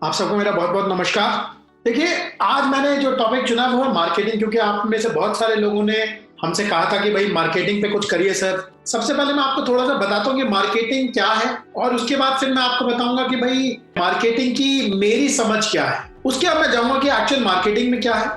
आप सबको मेरा बहुत बहुत नमस्कार। देखिए, आज मैंने जो टॉपिक चुना वो है मार्केटिंग, क्योंकि आप में से बहुत सारे लोगों ने हमसे कहा था कि भाई मार्केटिंग पे कुछ करिए सर। सबसे पहले मैं आपको थोड़ा सा बताता हूँ कि मार्केटिंग क्या है, और उसके बाद फिर मैं आपको बताऊंगा कि भाई मार्केटिंग की मेरी समझ क्या है। उसके बाद मैं जाऊंगा कि एक्चुअल मार्केटिंग में क्या है,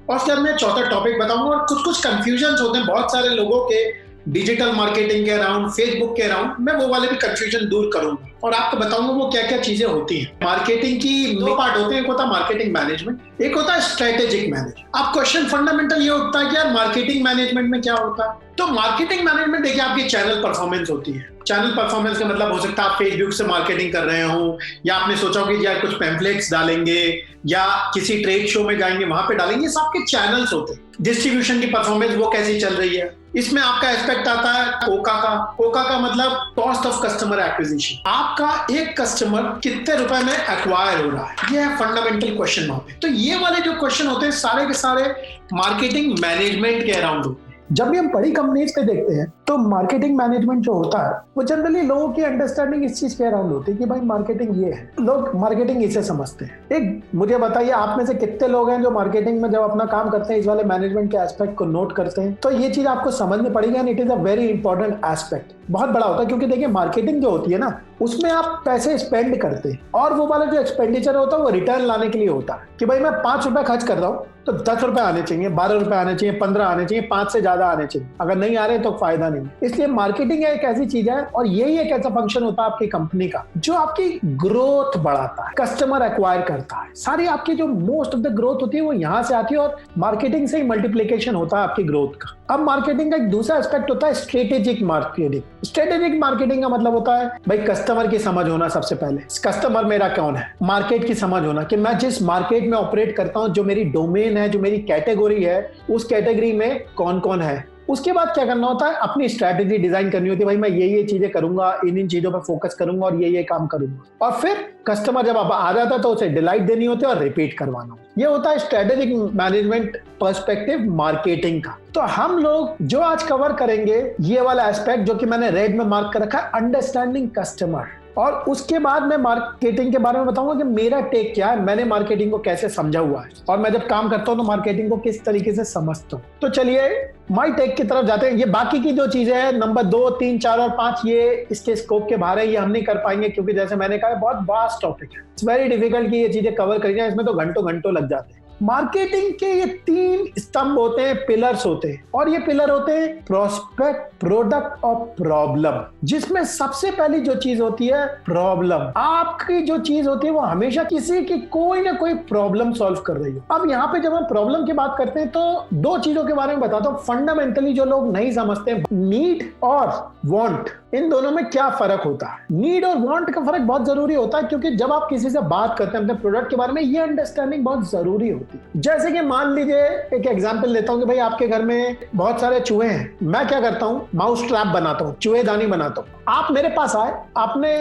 और उसके बाद मैं चौथा टॉपिक बताऊंगा। और कुछ कंफ्यूजन होते हैं बहुत सारे लोगों के डिजिटल मार्केटिंग के अराउंड, फेसबुक के अराउंड। मैं वो वाले भी कंफ्यूजन दूर करूंगा और आपको बताऊंगा वो क्या क्या चीजें होती हैं। मार्केटिंग की दो पार्ट होते हैं, एक होता है मार्केटिंग मैनेजमेंट, एक होता है स्ट्रेटेजिक मैनेजमेंट। अब क्वेश्चन फंडामेंटल ये उठता है कि यार मार्केटिंग मैनेजमेंट में क्या होता है। तो मार्केटिंग मैनेजमेंट देखिए, आपकी चैनल परफॉर्मेंस होती है। चैनल परफॉर्मेंस का मतलब हो सकता है आप फेसबुक से मार्केटिंग कर रहे हो, या आपने सोचा हो कि यार कुछ पैम्फलेट्स डालेंगे या किसी ट्रेड शो में जाएंगे वहां पे डालेंगे। सब आपके चैनल्स होते हैं। डिस्ट्रीब्यूशन की परफॉर्मेंस वो कैसी चल रही है, इसमें आपका एस्पेक्ट आता है कोका का। कोका का मतलब कॉस्ट ऑफ कस्टमर एक्विजिशन। आपका एक कस्टमर कितने रुपए में एक्वायर हो रहा है, ये है फंडामेंटल क्वेश्चन वहां पे। तो ये वाले जो क्वेश्चन होते हैं सारे के सारे मार्केटिंग मैनेजमेंट के अराउंड होते हैं। जब भी हम बड़ी कंपनीज पे देखते हैं तो मार्केटिंग मैनेजमेंट जो होता है वो जनरली लोगों की अंडरस्टैंडिंग इस चीज के अराउंड होती है कि भाई मार्केटिंग ये है, लोग मार्केटिंग इसे समझते हैं। एक मुझे बताइए, आप में से कितने लोग हैं जो मार्केटिंग में जब अपना काम करते हैं इस वाले मैनेजमेंट के एस्पेक्ट को नोट करते हैं। तो ये चीज आपको समझनी पड़ेगी, and it is a very important aspect. बहुत बड़ा होता है, क्योंकि देखिए मार्केटिंग जो होती है ना, उसमें आप पैसे स्पेंड करते हैं, और वो वाला जो एक्सपेंडिचर होता है वो रिटर्न लाने के लिए होता है कि भाई मैं 5 रुपए खर्च कर रहा हूँ तो 10 रुपए आने चाहिए, 12 रुपए आने चाहिए, 15 आने चाहिए, 5 से ज्यादा आने चाहिए। अगर नहीं आ रहे तो फायदा नहीं। इसलिए मार्केटिंग एक ऐसी चीज है, और यही एक ऐसा फंक्शन होता है आपकी कंपनी का जो आपकी ग्रोथ बढ़ाता है, कस्टमर एक्वायर करता है। सारी आपकी जो मोस्ट ऑफ द ग्रोथ होती है वो यहां से आती है, और मार्केटिंग से ही मल्टीप्लीकेशन होता है आपकी ग्रोथ का। अब मार्केटिंग का एक दूसरा एस्पेक्ट होता है स्ट्रेटेजिक मार्केटिंग। स्ट्रेटेजिक मार्केटिंग का मतलब होता है भाई कस्टमर की समझ होना। सबसे पहले कस्टमर मेरा कौन है, मार्केट की समझ होना कि मैं जिस मार्केट में ऑपरेट करता हूं, जो मेरी डोमेन है, जो मेरी कैटेगरी है, उस कैटेगरी में कौन कौन है। उसके बाद क्या करना होता है, अपनी स्ट्रैटेजी डिजाइन करनी होती है। भाई मैं ये चीजें करूंगा, इन चीजों पर फोकस करूंगा और ये काम करूंगा। और फिर कस्टमर जब आ जाता है तो उसे डिलाइट देनी होती है और रिपीट करवाना। ये होता है स्ट्रैटेजिक मैनेजमेंट पर्सपेक्टिव मार्केटिंग का। तो हम लोग जो आज कवर करेंगे ये वाला एस्पेक्ट जो कि मैंने रेड में मार्क कर रखा है, अंडरस्टैंडिंग कस्टमर। और उसके बाद मैं मार्केटिंग के बारे में बताऊंगा कि मेरा टेक क्या है, मैंने मार्केटिंग को कैसे समझा हुआ है, और मैं जब काम करता हूं तो मार्केटिंग को किस तरीके से समझता हूं। तो चलिए माई टेक की तरफ जाते हैं। ये बाकी की जो चीजें हैं नंबर 2, 3, 4 और 5, ये इसके स्कोप के बाहर है, ये हम नहीं कर पाएंगे, क्योंकि जैसे मैंने कहा बहुत वास्ट टॉपिक है। इट्स वेरी डिफिकल्ट कि ये चीजें कवर करी जाए, इसमें तो घंटों घंटों लग जाते हैं। मार्केटिंग के ये 3 स्तंभ होते हैं, पिलर्स होते हैं, और ये पिलर होते हैं प्रोस्पेक्ट, प्रोडक्ट और प्रॉब्लम। जिसमें सबसे पहली जो चीज होती है प्रॉब्लम। आपकी जो चीज होती है वो हमेशा किसी की कोई ना कोई प्रॉब्लम सॉल्व कर रही हो। अब यहाँ पे जब हम प्रॉब्लम की बात करते हैं तो 2 चीजों के बारे में बताता हूँ फंडामेंटली जो लोग नहीं समझते। नीड और वांट, इन दोनों में क्या फर्क होता है। नीड और वांट का फर्क बहुत जरूरी होता है, क्योंकि जब आप किसी से बात करते हैं अपने प्रोडक्ट के बारे में, ये अंडरस्टैंडिंग बहुत जरूरी होती है। जैसे कि मान लीजिए एक एग्जांपल लेता हूं कि भाई आपके घर में बहुत सारे चूहे हैं। मैं क्या करता हूं, माउस ट्रैप बनाता हूं, चूहेदानी बनाता हूं। आप मेरे पास आए, आपने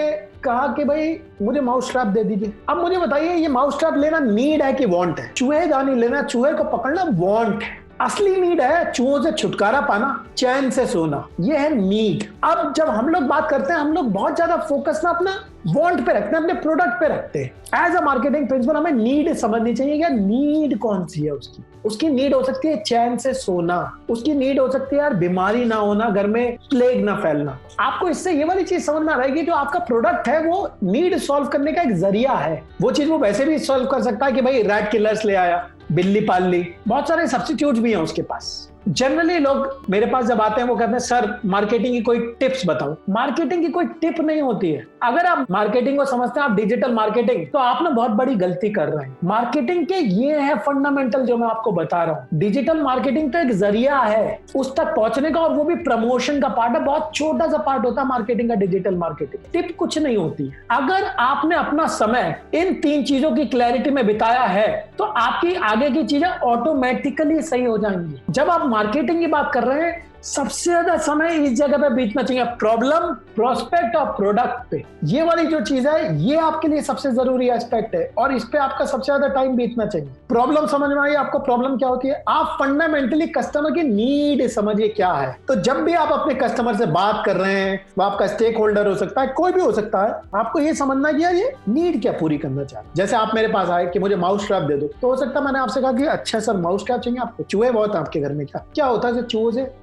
कहा कि भाई मुझे माउस ट्रैप दे दीजिए। अब मुझे बताइए ये माउस ट्रैप लेना नीड है कि वांट है। चूहेदानी लेना, चूहे को पकड़ना वांट है। असली नीड है चूहों से छुटकारा पाना, चैन से सोना, ये है नीड। अब जब हम लोग बात करते हैं, हम लोग बहुत ज्यादा फोकस ना अपना वांट पे रखते हैं, अपने प्रोडक्ट पे रखते हैं। एज अ मार्केटिंग प्रिंसिपल हमें नीड समझनी चाहिए कि नीड कौन सी है उसकी। उसकी नीड हो सकती है चैन से सोना, उसकी नीड हो सकती है यार बीमारी ना होना, घर में प्लेग ना फैलना। आपको इससे ये वाली चीज समझ में आ रहेगी, जो आपका प्रोडक्ट है वो नीड सॉल्व करने का एक जरिया है। वो चीज वो वैसे भी सॉल्व कर सकता है कि भाई रैट किलर्स ले आया, बिल्ली पाल ली, बहुत सारे सब्स्टिट्यूट भी हैं उसके पास। जनरली लोग मेरे पास जब आते हैं वो कहते हैं सर मार्केटिंग की कोई टिप्स बताओ। मार्केटिंग की कोई टिप नहीं होती है। अगर आप मार्केटिंग को समझते हैं, आप डिजिटल मार्केटिंग, तो आप ना बहुत बड़ी गलती कर रहे हैं। मार्केटिंग के ये है फंडामेंटल जो मैं आपको बता रहा हूँ। डिजिटल मार्केटिंग तो एक जरिया है उस तक पहुंचने का, और वो भी प्रमोशन का पार्ट है। बहुत छोटा सा पार्ट होता है मार्केटिंग का, डिजिटल मार्केटिंग। टिप कुछ नहीं होती है। अगर आपने अपना समय इन 3 चीजों की क्लैरिटी में बिताया है तो आपकी आगे की चीजें ऑटोमेटिकली सही हो जाएंगी। जब आप मार्केटिंग की बात कर रहे हैं सबसे ज्यादा समय इस जगह पे बीतना चाहिए, प्रॉब्लम, प्रोस्पेक्ट और प्रोडक्ट पे। ये वाली जो चीज है ये आपके लिए सबसे जरूरी एस्पेक्ट है और इस पे आपका सबसे ज्यादा टाइम बीतना चाहिए। प्रॉब्लम समझ में आई आपको? प्रॉब्लम क्या होती है? आप फंडामेंटली कस्टमर की नीड समझिए क्या है। तो जब भी आप अपने कस्टमर से बात कर रहे हैं, वो आपका स्टेक होल्डर हो सकता है, कोई भी हो सकता है, आपको ये समझना कि यार ये नीड क्या पूरी करना चाहते हैं। जैसे आप मेरे पास आए कि मुझे माउस ट्रैप दे दो, तो हो सकता है मैंने आपसे कहा कि अच्छा सर माउस ट्रैप चाहिए आपको, चूहे बहुत है आपके घर में, क्या होता है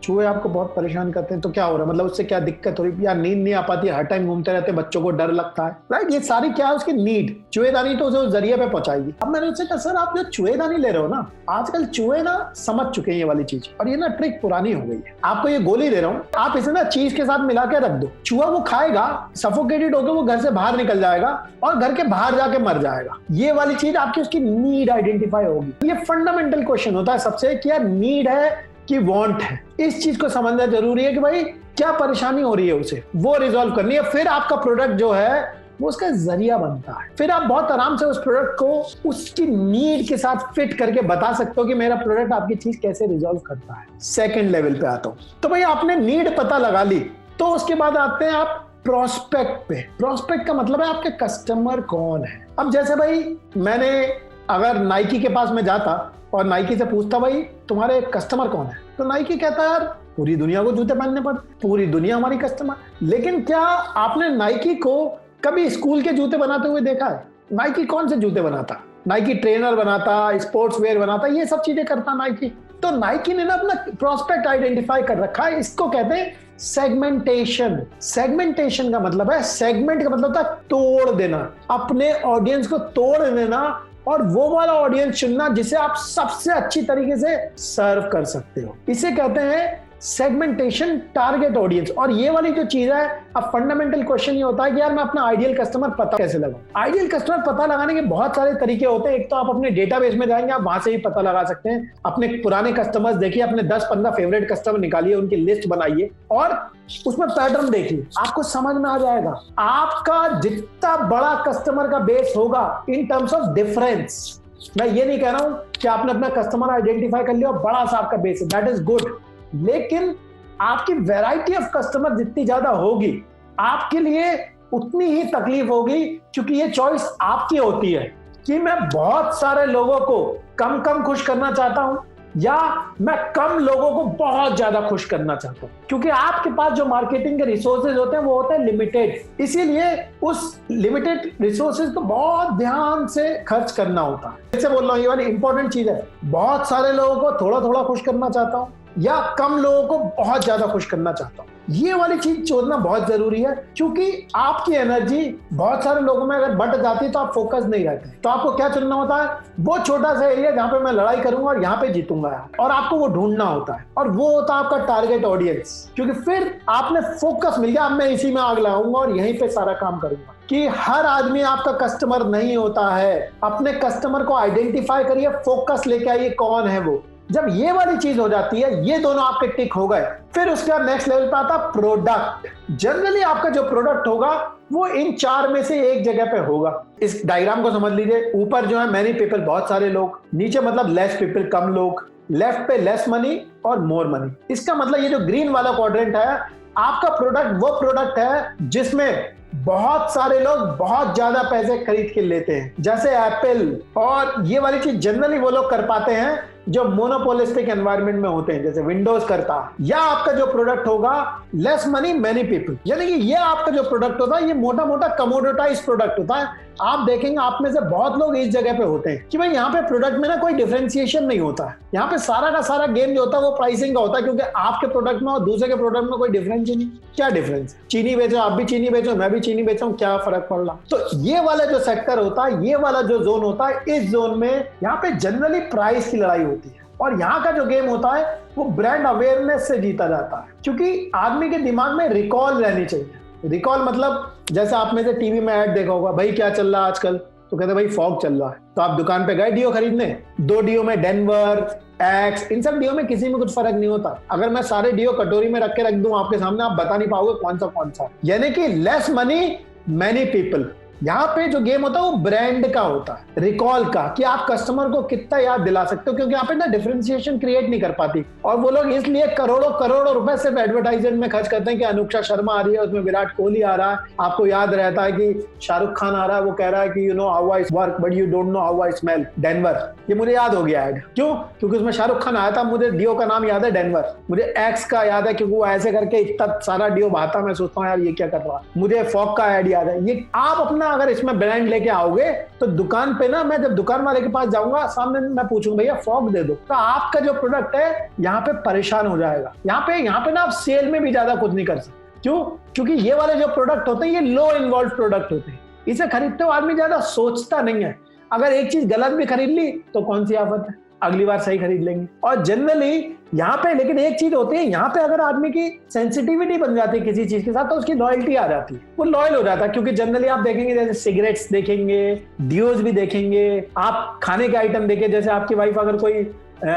चूहे आपको बहुत परेशान करते हैं, तो क्या हो रहा है, मतलब उससे क्या दिक्कत हो रही है? यार नींद नहीं आ पाती, हर टाइम घूमते रहते, बच्चों को डर लगता है, राइट? ये सारी क्या है उसकी नीड। चूहेदानी तो उसे जरिए पे पहुंचाएगी। अब मैंने उससे कहा सर आप जो चूहेदानी ले रहे हो ना, आजकल चूहे ना समझ चुके हैं ये वाली चीज और ये ना ट्रिक पुरानी हो गई है। आपको ये गोली दे रहा हूँ, आप इसे ना चीज के साथ मिला के रख दो, चूहा वो खाएगा, सफोकेटेड होकर वो घर से बाहर निकल जाएगा और घर के बाहर जाके मर जाएगा। ये वाली चीज आपकी उसकी नीड आइडेंटिफाई होगी। ये फंडामेंटल क्वेश्चन होता है सबसे, क्या नीड है कि वांट है। इस चीज को समझना जरूरी है कि भाई क्या परेशानी हो रही है, उसे वो रिजॉल्व करनी है। फिर आपका प्रोडक्ट जो है वो उसका जरिया बनता है। फिर आप बहुत आराम से उस प्रोडक्ट को उसकी नीड के साथ फिट करके बता सकते हो कि मेरा प्रोडक्ट आपकी चीज कैसे रिजॉल्व करता है। सेकंड लेवल पे आता हूं, तो भाई आपने नीड पता लगा ली, तो उसके बाद आते हैं आप प्रोस्पेक्ट पे। प्रोस्पेक्ट का मतलब है आपके कस्टमर कौन है। अब जैसे भाई मैंने अगर नाइकी के पास में जाता और नाइकी से पूछता भाई तुम्हारे कस्टमर कौन है, तो नाइकी कहता है यार पूरी दुनिया को जूते पहनने पड़ते, पूरी दुनिया हमारी कस्टमर। लेकिन क्या आपने नाइकी को कभी स्कूल के जूते बनाते हुए देखा है? नाइकी कौन से जूते बनाता? नाइकी ट्रेनर बनाता, स्पोर्ट्स वेयर बनाता, ये सब चीजें करता नाइकी। तो नाइकी ने ना अपना प्रोस्पेक्ट आइडेंटिफाई कर रखा है, इसको कहते हैं सेगमेंटेशन। सेगमेंटेशन का मतलब है, सेगमेंट का मतलब होता है तोड़ देना, अपने ऑडियंस को तोड़ देना और वो वाला ऑडियंस चुनना जिसे आप सबसे अच्छी तरीके से सर्व कर सकते हो। इसे कहते हैं सेगमेंटेशन, टारगेट ऑडियंस। और ये वाली जो चीज है, अब फंडामेंटल क्वेश्चन ये होता है कि यार मैं अपना आइडियल कस्टमर पता कैसे लगाऊं। आइडियल कस्टमर पता लगाने के बहुत सारे तरीके होते हैं। एक तो आप अपने डेटाबेस में जाएंगे, आप वहां से ही पता लगा सकते हैं। अपने पुराने कस्टमर्स देखिए, अपने 10-15 फेवरेट कस्टमर निकालिए, उनकी लिस्ट बनाइए और उसमें पैटर्न देखिए, आपको समझ में आ जाएगा। आपका जितना बड़ा कस्टमर का बेस होगा इन टर्म्स ऑफ डिफरेंस, मैं ये नहीं कह रहा हूं कि आपने अपना कस्टमर आइडेंटिफाई कर लिया और बड़ा सा आपका बेस है, दैट इज गुड, लेकिन आपकी वैरायटी ऑफ कस्टमर जितनी ज्यादा होगी आपके लिए उतनी ही तकलीफ होगी, क्योंकि ये चॉइस आपकी होती है कि मैं बहुत सारे लोगों को कम कम खुश करना चाहता हूं या मैं कम लोगों को बहुत ज्यादा खुश करना चाहता हूं। क्योंकि आपके पास जो मार्केटिंग के रिसोर्सेज होते हैं वो होते हैं लिमिटेड, इसीलिए उस लिमिटेड रिसोर्सेज को बहुत ध्यान से खर्च करना होता है। जैसे बोल रहा हूं, ये वाली इंपॉर्टेंट चीज है, बहुत सारे लोगों को थोड़ा थोड़ा खुश करना चाहता हूं या कम लोगों को बहुत ज्यादा खुश करना चाहता हूं। ये वाली चीज चुनना बहुत जरूरी है, क्योंकि आपकी एनर्जी बहुत सारे लोगों में अगर बट जाती है तो आप फोकस नहीं रहते। तो आपको क्या चुनना होता है? वो छोटा सा एरिया जहां पे मैं लड़ाई करूंगा और यहाँ पे जीतूंगा, और आपको वो ढूंढना होता है, और वो होता है आपका टारगेट ऑडियंस। क्योंकि फिर आपने फोकस मिल गया, अब मैं इसी में आग लगाऊंगा और यहीं पे सारा काम करूंगा। कि हर आदमी आपका कस्टमर नहीं होता है। अपने कस्टमर को आइडेंटिफाई करिए, फोकस लेके आइए कौन है वो। जब ये वाली चीज हो जाती है, ये दोनों आपके टिक हो गए, फिर उसके बाद नेक्स्ट लेवल पे आता प्रोडक्ट। जनरली आपका जो प्रोडक्ट होगा वो इन चार में से एक जगह पे होगा। इस डायग्राम को समझ लीजिए, ऊपर जो है मैनी पीपल बहुत सारे लोग, नीचे मतलब लेस पीपल कम लोग, लेफ्ट पे लेस मनी और मोर मनी। इसका मतलब ये जो ग्रीन वाला क्वाड्रेंट है, आपका प्रोडक्ट वो प्रोडक्ट है जिसमें बहुत सारे लोग बहुत ज्यादा पैसे खरीद के लेते हैं, जैसे एप्पल। और ये वाली चीज जनरली वो लोग कर पाते हैं जो मोनोपोलिस्टिक एनवायरनमेंट में होते हैं, जैसे विंडोज करता। या आपका जो प्रोडक्ट होगा लेस मनी मैनी पीपल, यानी कि ये आपका जो प्रोडक्ट होता है ये मोटा मोटा कमोडिटाइज प्रोडक्ट होता है। आप देखेंगे आप में से बहुत लोग इस जगह पे होते हैं कि भाई यहाँ पे प्रोडक्ट में ना कोई डिफरेंशिएशन नहीं होता है। यहाँ पे सारा का सारा गेम जो होता है वो प्राइसिंग का होता है, क्योंकि आपके प्रोडक्ट में और दूसरे के प्रोडक्ट में कोई डिफरेंस ही नहीं। क्या डिफरेंस? चीनी बेचो, आप भी चीनी बेचो, मैं भी चीनी बेचूं, क्या फर्क पड़ रहा? तो ये वाला जो सेक्टर होता है, ये वाला जो जोन होता है, इस जोन में यहाँ पे जनरली प्राइस की लड़ाई होती है। और यहाँ का जो गेम होता है वो ब्रांड अवेयरनेस से जीता जाता है, क्योंकि आदमी के दिमाग में रिकॉल रहनी चाहिए। रिकॉल मतलब जैसे आप में से टीवी में ऐड देखा होगा, भाई क्या चल रहा है आजकल, तो कहते भाई फॉग चल रहा है। तो आप दुकान पे गए डीओ खरीदने, 2 डीओ में डेनवर, एक्स, इन सब डीओ में किसी में कुछ फर्क नहीं होता। अगर मैं सारे डीओ कटोरी में रख के रख दूं आपके सामने, आप बता नहीं पाओगे कौन सा। यानी कि लेस मनी मैनी पीपल, यहाँ पे जो गेम होता है वो ब्रांड का होता है, रिकॉल का, कि आप कस्टमर को कितना याद दिला सकते हो, क्योंकि यहाँ पे ना डिफरेंशिएशन क्रिएट नहीं कर पाती। और वो लोग इसलिए करोड़ों करोड़ों रुपए सिर्फ एडवर्टाइजमेंट में खर्च करते हैं कि अनुष्का शर्मा आ रही है, उसमें विराट कोहली आ रहा है, आपको याद रहता है कि शाहरुख खान आ रहा है, वो कह रहा है कि you know how I work but you don't know how I smell, Denver. ये मुझे याद हो गया ऐड, क्यों? क्योंकि उसमें शाहरुख खान आया था, मुझे डियो का नाम याद है डेनवर, मुझे एक्स का याद है क्योंकि वो ऐसे करके इतना सारा डियो बहाता, मैं सोचता हूँ यार ये क्या कर रहा है, मुझे फॉग का ऐड याद है। ये आप अपना अगर इसमें ब्रांड लेके आओगे तो दुकान पे ना, मैं जब दुकान वाले के पास जाऊंगा, सामने मैं पूछूंगा भैया फॉग दे दो, तो आपका जो प्रोडक्ट है यहाँ पे परेशान हो जाएगा। यहाँ पे ना आप सेल में भी ज्यादा कुछ नहीं कर सकते। क्यों? क्योंकि ये वाले जो प्रोडक्ट होते हैं ये लो इन्वॉल्व प्रोडक्ट होते हैं, इसे खरीदते हो आदमी ज्यादा सोचता नहीं है। अगर एक चीज गलत भी खरीद ली तो कौन सी आफत है, अगली बार सही खरीद लेंगे। और जनरली यहाँ पे लेकिन एक चीज होती है, यहाँ पे अगर आदमी की सेंसिटिविटी बन जाती है किसी चीज के साथ तो उसकी लॉयल्टी आ जाती है, वो लॉयल हो जाता है। क्योंकि जनरली आप देखेंगे जैसे सिगरेट्स देखेंगे, डियोज भी देखेंगे, आप खाने के आइटम देखें, जैसे आपकी वाइफ अगर कोई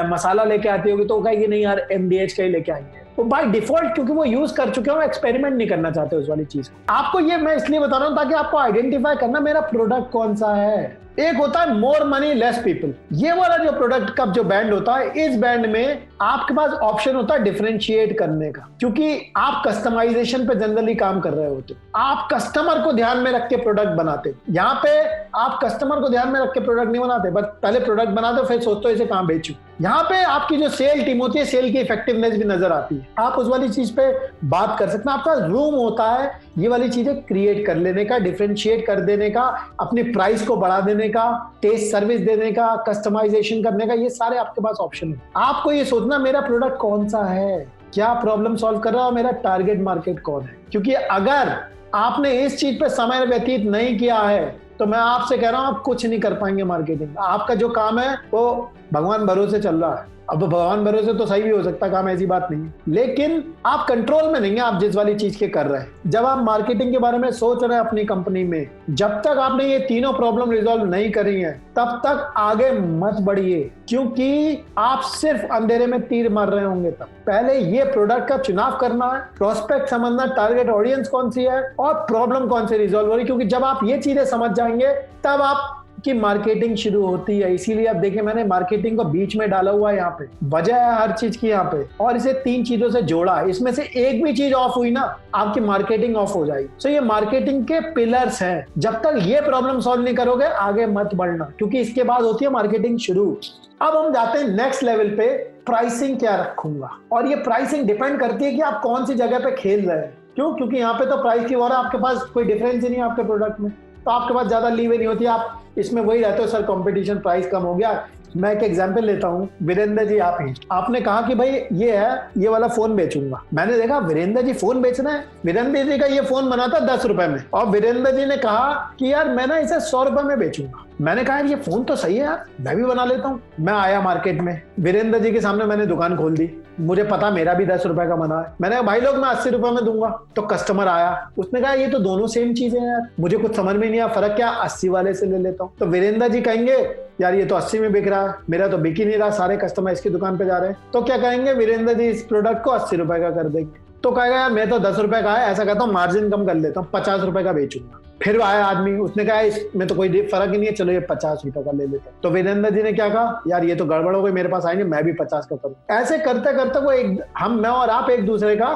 मसाला लेके आती होगी तो वो कहेगी नहीं यार MDH का ही लेके आएंगे, वो बाय डिफॉल्ट, क्योंकि वो यूज कर चुके हो, एक्सपेरिमेंट नहीं करना चाहते उस वाली चीज। आपको ये मैं इसलिए बता रहा हूँ ताकि आपको आइडेंटिफाई करना मेरा प्रोडक्ट कौन सा है। एक होता है मोर मनी लेस पीपल, ये वाला जो प्रोडक्ट का जो बैंड होता है, इस बैंड में आपके पास ऑप्शन होता है डिफरेंशिएट करने का, क्योंकि आप कस्टमाइजेशन पे जनरली काम कर रहे होते, आप कस्टमर को ध्यान में रख के प्रोडक्ट बनाते। यहाँ पे आप कस्टमर को ध्यान में रख के प्रोडक्ट नहीं बनाते, बस पहले प्रोडक्ट बनाते फिर सोचते हो इसे कहाँ बेचूं। यहाँ पे आपकी जो सेल टीम होती है, सेल की इफेक्टिवनेस भी नजर आती है, आप उस वाली चीज पे बात कर सकते हैं। आपका रूम होता है ये वाली चीजें क्रिएट कर लेने का, डिफरेंशिएट कर देने का, अपनी प्राइस को बढ़ा देने का, टेस्ट सर्विस देने का, कस्टमाइजेशन करने का, ये सारे आपके पास ऑप्शन है। आपको ये सोचना मेरा प्रोडक्ट कौन सा है, क्या प्रॉब्लम सॉल्व कर रहा है, मेरा टारगेट मार्केट कौन है। क्योंकि अगर आपने इस चीज पे समय व्यतीत नहीं किया है तो मैं आपसे कह रहा हूं आप कुछ नहीं कर पाएंगे मार्केटिंग। आपका जो काम है वो भगवान भरोसे चल रहा है। अब भगवान भरोसे तो सही भी हो सकता है काम, ऐसी बात नहीं है, लेकिन आप कंट्रोल में नहीं है आप जिस वाली चीज के कर रहे हैं। जब आप मार्केटिंग के बारे में सोच रहे हैं अपनी कंपनी में, जब तक आपने ये तीनों प्रॉब्लम रिजॉल्व नहीं करी है तब तक आगे मत बढ़िए, क्योंकि आप सिर्फ अंधेरे में तीर मार रहे होंगे। तब पहले ये प्रोडक्ट का चुनाव करना है, प्रोस्पेक्ट समझना, टारगेट ऑडियंस कौन सी है और प्रॉब्लम कौन सी रिजॉल्व हो रही, क्योंकि जब आप ये चीजें समझ जाएंगे तब आप की मार्केटिंग शुरू होती है। इसीलिए आप देखिए मैंने मार्केटिंग को बीच में डाला हुआ है, यहाँ पे वजह है हर चीज की यहाँ पे, और इसे 3 चीजों से जोड़ा। इसमें से एक भी चीज ऑफ हुई ना आपकी मार्केटिंग ऑफ हो जाएगी। सो ये मार्केटिंग के पिलर्स हैं, जब तक ये प्रॉब्लम सॉल्व नहीं करोगे आगे मत बढ़ना, क्योंकि इसके बाद होती है मार्केटिंग शुरू। अब हम जाते हैं नेक्स्ट लेवल पे, प्राइसिंग क्या रखूंगा। और ये प्राइसिंग डिपेंड करती है कि आप कौन सी जगह पे खेल रहे हैं। क्यों? क्योंकि यहाँ पे तो प्राइस की और आपके पास कोई डिफरेंस ही नहीं है आपके प्रोडक्ट में, तो आपके पास ज्यादा लीवे नहीं होती, आप इसमें वही रहते हो सर कंपटीशन प्राइस कम हो गया। मैं एक एग्जांपल लेता हूँ, वीरेंद्र जी आप ही, आपने कहा कि भाई ये है, ये वाला फोन बेचूंगा। मैंने देखा वीरेंद्र जी फोन बेचना है, वीरेंद्र जी का ये फोन बना था 10 रुपए में, और वीरेंद्र जी ने कहा कि यार मैं ना इसे 100 रुपए में बेचूंगा। मैंने कहा ये फोन तो सही है यार, मैं भी बना लेता हूँ। मैं आया मार्केट में, वीरेंद्र जी के सामने मैंने दुकान खोल दी, मुझे पता मेरा भी 10 रुपए का बना है। मैंने कहा भाई लोग मैं 80 रुपए में दूंगा। तो कस्टमर आया, उसने कहा ये तो दोनों सेम चीजें हैं यार, मुझे कुछ समझ में नहीं आया, फर्क क्या, 80 वाले से ले लेता हूँ। तो वीरेंद्र जी कहेंगे यार ये तो 80 में बिक रहा है, मेरा तो बिक ही नहीं रहा, सारे कस्टमर इसकी दुकान पे जा रहे हैं। तो क्या कहेंगे, वीरेंद्र जी इस प्रोडक्ट को 80 रुपए का कर देंगे। तो कहेगा यार मैं तो 10 रुपए का है, ऐसा कहता हूँ मार्जिन कम कर लेता हूँ, 50 रुपए का बेचूंगा। फिर आया आदमी, उसने कहा इसमें तो कोई फर्क ही नहीं है, चलो ये 50 रुपए का ले लेता हूँ। तो वीरेंद्र जी ने क्या कहा, यार ये तो गड़बड़ हो गई, मेरे पास आई नहीं, मैं भी 50 का करूँ। ऐसे करते करते वो मैं और आप एक दूसरे का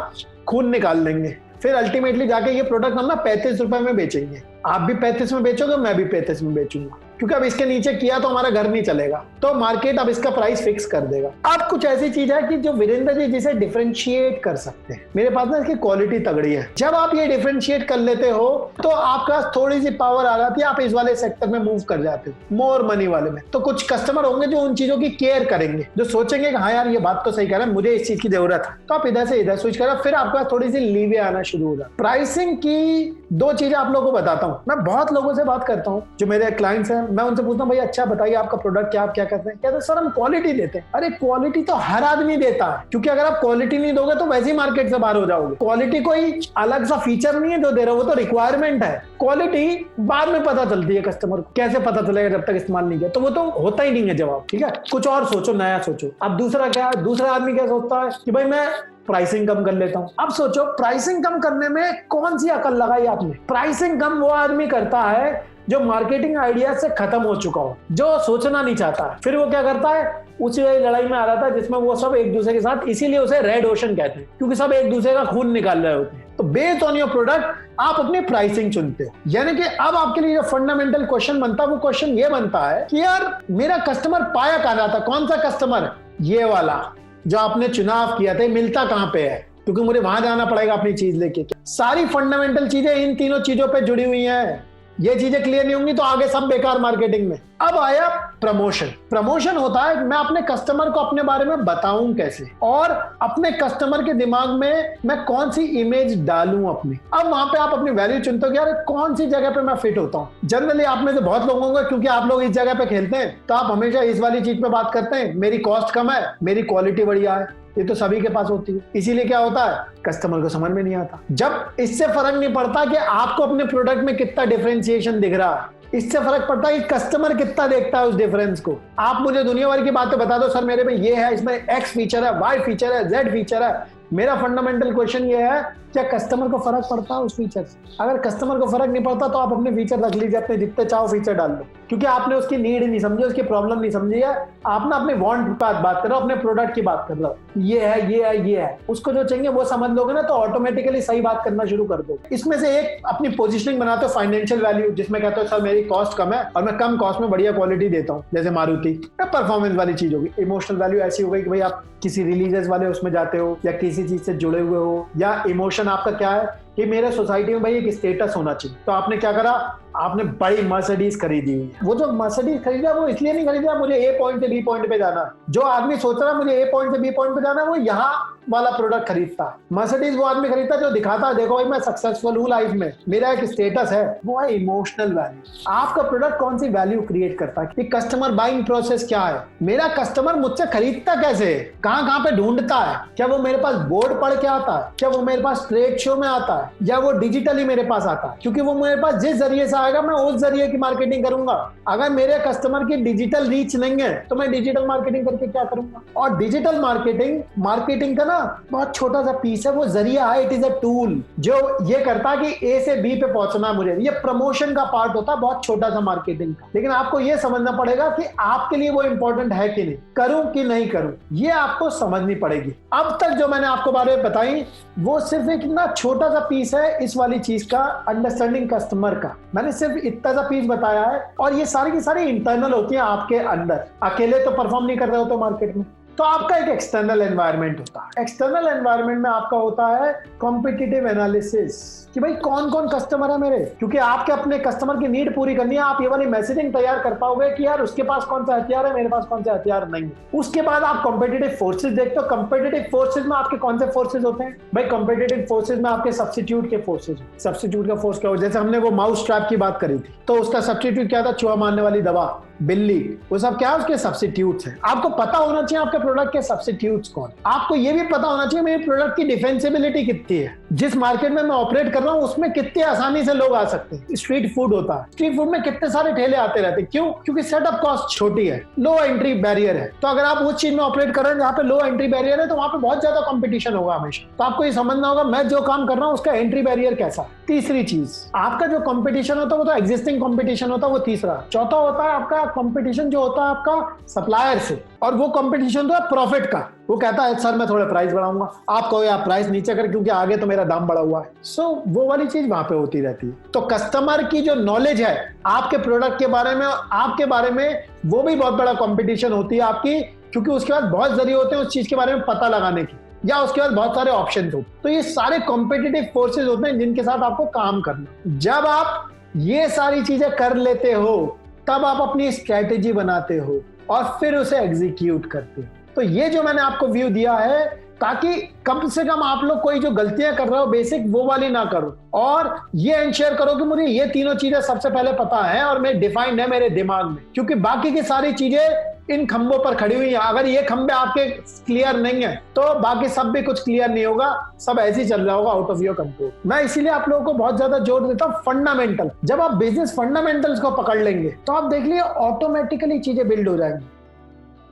खून निकाल लेंगे। फिर अल्टीमेटली जाके ये प्रोडक्ट हम ना 35 रुपए में बेचेंगे, आप भी 35 में बेचोगे, मैं भी 35 में बेचूंगा, क्योंकि अब इसके नीचे किया तो हमारा घर नहीं चलेगा। तो मार्केट अब इसका प्राइस फिक्स कर देगा। अब कुछ ऐसी चीज है कि जो वीरेंद्र जी जिसे डिफरेंशिएट कर सकते हैं, मेरे पास ना इसकी क्वालिटी तगड़ी है। जब आप ये डिफरेंशिएट कर लेते हो तो आपके पास थोड़ी सी पावर आ जाती है, आप इस वाले सेक्टर में मूव कर जाते हो, मोर मनी वाले में। तो कुछ कस्टमर होंगे जो उन चीजों की केयर करेंगे, जो सोचेंगे कि हाँ यार ये बात तो सही कह रहा है, मुझे इस चीज की जरूरत है, तो आप इधर से इधर स्विच करो, फिर आपके पास थोड़ी सी लीवे आना शुरू हो जाए। प्राइसिंग की 2 चीजें आप लोगों को बताता हूँ। मैं बहुत लोगों से बात करता हूँ जो मेरे क्लाइंट्स हैं, मैं उनसे पूछता हूँ भाई अच्छा बताइए आपका प्रोडक्ट क्या, आप क्या करते हैं। कहते हैं सर हम क्वालिटी देते हैं। अरे क्वालिटी तो हर आदमी देता है, क्योंकि अगर आप क्वालिटी नहीं दोगे तो वैसे ही मार्केट से बाहर हो जाओगे। क्वालिटी कोई अलग सा फीचर नहीं है जो दे रहे हो, वो तो रिक्वायरमेंट है। क्वालिटी बाद में पता चलती है कस्टमर को, कैसे पता चलेगा जब तक इस्तेमाल नहीं किया, तो वो तो होता ही नहीं है जवाब। ठीक है, कुछ और सोचो, नया सोचो। अब दूसरा क्या है, दूसरा आदमी क्या सोचता है कि भाई मैं प्राइसिंग कम कर लेता हूं। अब सोचो प्राइसिंग कम करने में कौन सी अकल लगाई आपने। प्राइसिंग कम वो आदमी करता है जो मार्केटिंग आइडिया से खत्म हो चुका हो, जो सोचना नहीं चाहता। फिर वो क्या करता है, उसी लड़ाई में आ रहा था जिसमें वो सब एक दूसरे के साथ, इसीलिए उसे रेड ओशन कहते हैं, क्योंकि सब एक दूसरे का खून निकाल रहे होते हैं। तो बेस्ड ऑन योर प्रोडक्ट आप अपनी प्राइसिंग चुनते हो। यानी कि अब आपके लिए जो फंडामेंटल क्वेश्चन बनता है वो क्वेश्चन ये बनता है कि यार मेरा कस्टमर पाया कहां जाता, कौन सा कस्टमर, ये वाला जो आपने चुनाव किया था, मिलता कहां पे है, क्योंकि मुझे वहां जाना पड़ेगा अपनी चीज लेके। सारी फंडामेंटल चीजें इन तीनों चीजों पे जुड़ी हुई हैं। ये चीजें क्लियर नहीं होंगी तो आगे सब बेकार मार्केटिंग में। अब आया प्रमोशन। प्रमोशन होता है मैं अपने कस्टमर को अपने बारे में बताऊं कैसे, और अपने कस्टमर के दिमाग में मैं कौन सी इमेज डालूं अपनी। अब वहां पे आप अपनी वैल्यू चुनते हो कि यार कौन सी जगह पे मैं फिट होता हूं। जनरली आप में से बहुत लोग होंगे, क्योंकि आप लोग इस जगह पे खेलते हैं, तो आप हमेशा इस वाली चीज पे बात करते हैं, मेरी कॉस्ट कम है, मेरी क्वालिटी बढ़िया है। ये तो सभी के पास होती है। इसीलिए क्या होता है, कस्टमर को समझ में नहीं आता। जब इससे फर्क नहीं पड़ता कि आपको अपने प्रोडक्ट में कितना डिफरेंशिएशन दिख रहा है, इससे फर्क पड़ता है कि कस्टमर कितना देखता है उस डिफरेंस को। आप मुझे दुनिया भर की बातें बता दो, सर मेरे में ये है, इसमें एक्स फीचर है, वाई फीचर है, जेड फीचर है। मेरा फंडामेंटल क्वेश्चन ये है, क्या कस्टमर को फर्क पड़ता है उस फीचर से? अगर कस्टमर को फर्क नहीं पड़ता तो आप अपने फीचर रख लीजिए, अपने जितने चाहो फीचर डाल लो, क्योंकि आपने उसकी नीड नहीं समझी, उसकी प्रॉब्लम नहीं समझी है। आप ना अपने वांट की बात कर रहे हो, अपने प्रोडक्ट की बात कर रहे हो, ये है, ये है, ये है। उसको जो चाहिए वो समझ लोगे ना, तो ऑटोमेटिकली सही बात करना शुरू कर दो। इसमें से एक अपनी पोजिशनिंग बनाते हो फाइनेंशियल वैल्यू, जिसमें कहते हो सर मेरी कॉस्ट कम है और मैं कम कॉस्ट में बढ़िया क्वालिटी देता हूँ, जैसे मारुति। परफॉर्मेंस वाली चीज होगी। इमोशनल वैल्यू ऐसी हो गई कि भाई आप किसी रिलीजियस वाले उसमें जाते हो, या किसी चीज से जुड़े हुए हो, या इमोशन आपका क्या है कि मेरे सोसाइटी में भाई एक स्टेटस होना चाहिए। तो आपने क्या करा, आपने बड़ी मर्सिडीज खरीदी हुई है। वो जो मर्सिडीज खरीदा वो इसलिए नहीं खरीदा मुझे ए पॉइंट से बी पॉइंट पे जाना। जो आदमी सोच रहा है मुझे ए पॉइंट से बी पॉइंट पे जाना, वो यहाँ वाला प्रोडक्ट खरीदता है। मर्सिडीज वो आदमी खरीदता है जो दिखाता है देखो भाई मैं सक्सेसफुल हूँ लाइफ में, मेरा एक स्टेटस है। वो है इमोशनल वैल्यू। आपका प्रोडक्ट कौन सी वैल्यू क्रिएट करता है कि कस्टमर बाइंग प्रोसेस क्या है, मेरा कस्टमर मुझसे खरीदता कैसे, कहाँ कहाँ पे ढूंढता है, क्या वो मेरे पास बोर्ड पढ़ के आता है, क्या वो मेरे पास ट्रेड शो में आता है, या वो डिजिटली मेरे पास आता है। क्योंकि वो मेरे पास जिस जरिए से आएगा मैं उस जरिए की मार्केटिंग करूंगा। अगर मेरे कस्टमर की डिजिटल रीच नहीं है तो मैं डिजिटल मार्केटिंग करके क्या करूंगा। और डिजिटल मार्केटिंग का ना बहुत छोटा सा पीस है, वो जरिया है, इट इज अ टूल जो ये करता है कि ए से बी पे पहुंचना। मुझे ये प्रमोशन का पार्ट होता है, बहुत छोटा सा मार्केटिंग का। लेकिन आपको ये समझना पड़ेगा कि आपके लिए वो इंपॉर्टेंट है कि नहीं, करूं कि नहीं करूं, ये आपको समझनी पड़ेगी। अब तक जो मैंने आपको बारे में बताई वो सिर्फ एक इतना छोटा सा पीस है इस वाली चीज का, अंडरस्टैंडिंग कस्टमर का। मैंने सिर्फ इतना सा पीस बताया है, और ये सारी की सारी इंटरनल होती है आपके अंदर। अकेले तो परफॉर्म नहीं कर रहे हो तो मार्केट में। तो आपका एक एक्सटर्नल एनवायरनमेंट होता है। एक्सटर्नल एनवायरनमेंट में आपका होता है कॉम्पिटिटिव एनालिसिस, कि भाई कौन कौन कस्टमर है मेरे, क्योंकि आपके अपने कस्टमर की नीड पूरी करनी है। आप ये वाली मैसेजिंग तैयार कर पाओगे कि यार उसके पास कौन सा हथियार है, मेरे पास कौन सा हथियार नहीं। उसके बाद आप कॉम्पिटिटिव फोर्सेज देखते हो। कॉम्पिटिटिव फोर्सेज में आपके कौन से फोर्सेज होते हैं भाई, कॉम्पिटिटिव फोर्सेज में आपके सब्स्टिट्यूट के फोर्सेज। सब्स्टिट्यूट का फोर्स क्या हो, जैसे हमने वो माउस ट्रैप की बात करी थी, तो उसका सब्स्टिट्यूट क्या था, चूहा मारने वाली दवा, बिल्ली, वो सब क्या है, उसके सब्स्टिट्यूट्स हैं। आपको पता होना चाहिए आपके प्रोडक्ट के सब्स्टिट्यूट्स कौन। आपको ये भी पता होना चाहिए मेरे प्रोडक्ट की डिफेंसिबिलिटी कितनी है, जिस मार्केट में मैं ऑपरेट कर रहा हूँ उसमें कितने आसानी से लोग आ सकते हैं। स्ट्रीट फूड होता है, स्ट्रीट फूड में कितने सारे ठेले आते रहते हैं, क्यों, क्योंकि सेटअप कॉस्ट छोटी है, लो एंट्री बैरियर है। तो अगर आप उस चीज में ऑपरेट कर रहे हैं जहाँ पे लो एंट्री बैरियर है, तो वहां पे बहुत ज्यादा कंपटीशन होगा हमेशा। तो आपको ये समझना होगा मैं जो काम कर रहा हूँ उसका एंट्री बैरियर कैसा है। तीसरी चीज, आपका जो कंपटीशन होता है वो तो एग्जिस्टिंग कंपटीशन होता है, वो तीसरा। चौथा होता है आपका कंपटीशन जो होता है आपका सप्लायर से, और वो कंपटीशन तो है प्रॉफिट का। वो कहता है सर मैं थोड़ा प्राइस बढ़ाऊंगा, आप कहो आप प्राइस नीचे कर क्योंकि आगे तो मेरा दाम बढ़ा हुआ है। सो वो वाली चीज वहां पे होती रहती है। तो कस्टमर की जो नॉलेज है आपके प्रोडक्ट के बारे में, आपके बारे में, वो भी बहुत बड़ा कंपटीशन होती है आपकी, क्योंकि उसके बाद बहुत जरिए होते हैं उस चीज के बारे में पता लगाने की, या उसके बाद बहुत सारे ऑप्शन होते। तो ये सारे कॉम्पिटिटिव फोर्सेज होते हैं जिनके साथ आपको काम करना। जब आप ये सारी चीजें कर लेते हो तब आप अपनी स्ट्रेटेजी बनाते हो और फिर उसे एग्जीक्यूट करते हो। तो ये जो मैंने आपको व्यू दिया है, ताकि कम से कम आप लोग कोई जो गलतियां कर रहे हो बेसिक वो वाली ना करो, और ये एंश्योर करो कि मुझे ये तीनों चीजें सबसे पहले पता है और मैं डिफाइंड है मेरे दिमाग में, क्योंकि बाकी की सारी चीजें इन खंभों पर खड़ी हुई है। अगर ये खंभे आपके क्लियर नहीं है तो बाकी सब भी कुछ क्लियर नहीं होगा, सब ऐसे ही चल रहा होगा आउट ऑफ योर कंट्रोल। मैं इसीलिए आप लोगों को बहुत ज्यादा जोर देता हूँ फंडामेंटल। जब आप बिजनेस फंडामेंटल्स को पकड़ लेंगे तो आप देख लिए ऑटोमेटिकली चीजें बिल्ड हो जाएंगी।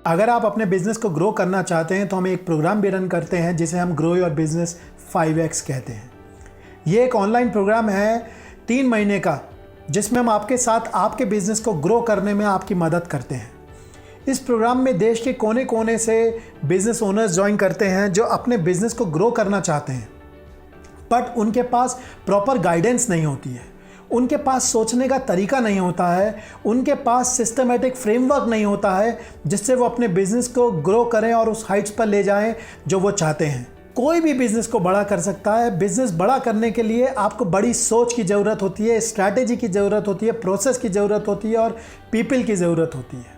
अगर आप अपने बिजनेस को ग्रो करना चाहते हैं तो हम एक प्रोग्राम भी रन करते हैं जिसे हम ग्रो योर बिजनेस 5x कहते हैं। ये एक ऑनलाइन प्रोग्राम है 3 महीने का, जिसमें हम आपके साथ आपके बिजनेस को ग्रो करने में आपकी मदद करते हैं। इस प्रोग्राम में देश के कोने कोने से बिजनेस ओनर्स ज्वाइन करते हैं जो अपने बिजनेस को ग्रो करना चाहते हैं, बट उनके पास प्रॉपर गाइडेंस नहीं होती है, उनके पास सोचने का तरीका नहीं होता है, उनके पास सिस्टमेटिक फ्रेमवर्क नहीं होता है जिससे वो अपने बिजनेस को ग्रो करें और उस हाइट्स पर ले जाएं जो वो चाहते हैं। कोई भी बिजनेस को बड़ा कर सकता है। बिजनेस बड़ा करने के लिए आपको बड़ी सोच की ज़रूरत होती है, स्ट्रैटेजी की ज़रूरत होती है, प्रोसेस की ज़रूरत होती है और पीपल की ज़रूरत होती है।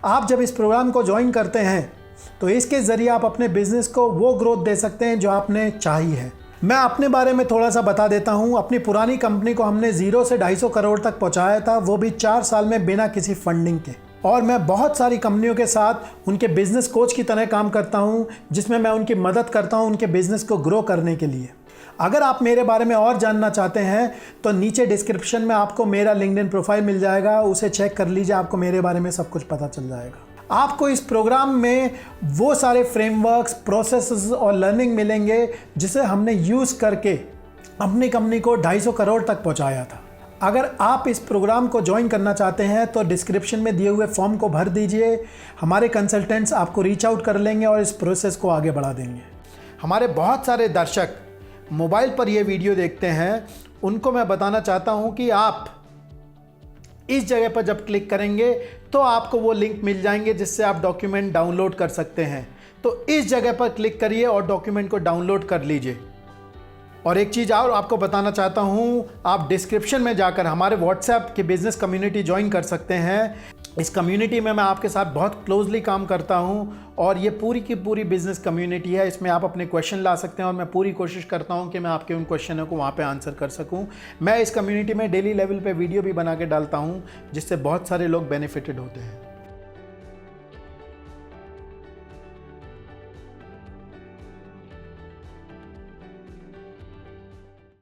आप जब इस प्रोग्राम को ज्वाइन करते हैं तो इसके ज़रिए आप अपने बिजनेस को वो ग्रोथ दे सकते हैं जो आपने चाही है। मैं अपने बारे में थोड़ा सा बता देता हूँ। अपनी पुरानी कंपनी को हमने 0 से 250 करोड़ तक पहुँचाया था, वो भी 4 साल में बिना किसी फंडिंग के। और मैं बहुत सारी कंपनियों के साथ उनके बिजनेस कोच की तरह काम करता हूँ, जिसमें मैं उनकी मदद करता हूँ उनके बिजनेस को ग्रो करने के लिए। अगर आप मेरे बारे में और जानना चाहते हैं तो नीचे डिस्क्रिप्शन में आपको मेरा लिंक्डइन प्रोफाइल मिल जाएगा, उसे चेक कर लीजिए, आपको मेरे बारे में सब कुछ पता चल जाएगा। आपको इस प्रोग्राम में वो सारे फ्रेमवर्क्स, प्रोसेसेस और लर्निंग मिलेंगे जिसे हमने यूज़ करके अपनी कंपनी को 250 करोड़ तक पहुंचाया था। अगर आप इस प्रोग्राम को ज्वाइन करना चाहते हैं तो डिस्क्रिप्शन में दिए हुए फॉर्म को भर दीजिए। हमारे कंसल्टेंट्स आपको रीच आउट कर लेंगे और इस प्रोसेस को आगे बढ़ा देंगे। हमारे बहुत सारे दर्शक मोबाइल पर ये वीडियो देखते हैं, उनको मैं बताना चाहता हूँ कि आप इस जगह पर जब क्लिक करेंगे तो आपको वो लिंक मिल जाएंगे जिससे आप डॉक्यूमेंट डाउनलोड कर सकते हैं। तो इस जगह पर क्लिक करिए और डॉक्यूमेंट को डाउनलोड कर लीजिए। और एक चीज़ और आपको बताना चाहता हूँ, आप डिस्क्रिप्शन में जाकर हमारे व्हाट्सएप की बिज़नेस कम्युनिटी ज्वाइन कर सकते हैं। इस कम्युनिटी में मैं आपके साथ बहुत क्लोजली काम करता हूँ और ये पूरी की पूरी बिज़नेस कम्युनिटी है। इसमें आप अपने क्वेश्चन ला सकते हैं और मैं पूरी कोशिश करता हूँ कि मैं आपके उन क्वेश्चनों को वहाँ पे आंसर कर सकूँ। मैं इस कम्युनिटी में डेली लेवल पे वीडियो भी बना के डालता हूँ जिससे बहुत सारे लोग बेनिफिटेड होते हैं।